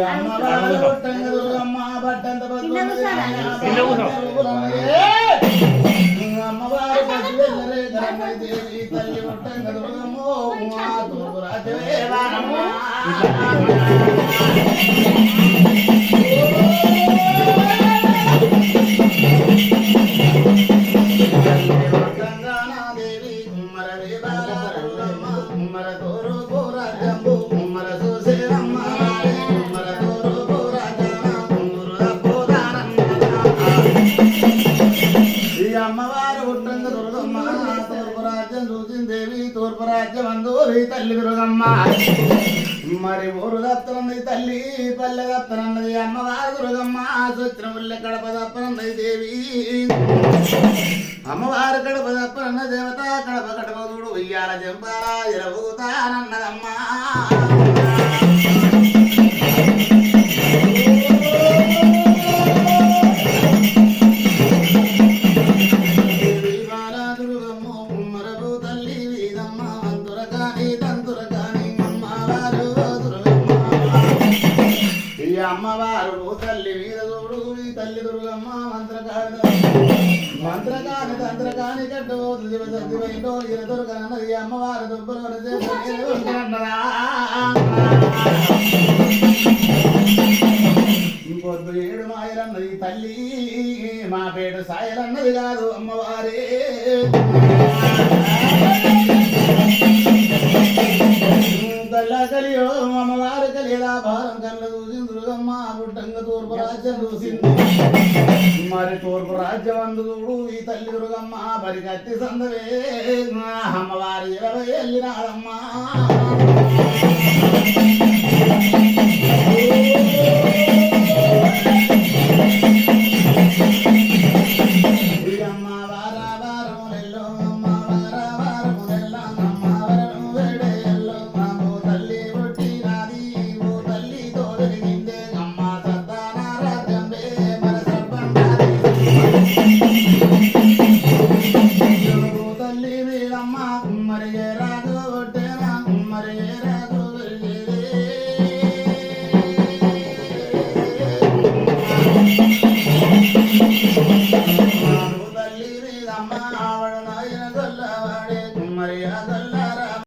అమ్మవారు దుర్గమ్మ బట్టంత అమ్మవారు దేవి తల్లి పుట్టంగ దుర్గమ్మ తూర్పు రాజ్యమే దేవి కుమ్మర దేవాలమ్మ కుమ్మర తోరు పోరాజంబు కుమ్మర చూసేరమ్మ కుమ్మర తోరు పోరాజన కుంగురు ఈ అమ్మవారు పుట్టంగ దుర్గమ్మ తూర్పు రాజ్యం చూసింది దేవి తూర్పు రాజ్యం అందూరి తల్లి దుర్గమ్మ మరి ఊరు దత్తనన్నది తల్లి పల్లె దత్తనన్నది అమ్మవారు దుర్గమ్మ సూత్రముల్ల కడప దప్పనన్నది దేవి అమ్మవారు కడప దప్పనన్న దేవత కడప కడప చూడు ఉయ్యాల జంపాల ఎరవుతానన్నదమ్మా అమ్మవారు తల్లి మీద చూడు తల్లి దుర్గమ్మ మంత్రకాని తంత్రకాని కట్టబోతుంది సత్యమైందో ఇలా దొరకనన్నది అమ్మవారు దుబ్బలో ఇంకొద్దు 7 మాయలన్నది తల్లి మా పేట సాయలన్నది కాదు అమ్మవారే కలియో అమ్మవారు కలియదా భారం కళ్ళ చూసింది దుర్గమ్మ పుట్టంగ తూర్పు రాజ్యం చూసింది మరి తూర్పు రాజ్యం అందుడు ఈ తల్లి దుర్గమ్మ మరి కత్తి సందవే అమ్మవారు 20 వెళ్ళినాదమ్మా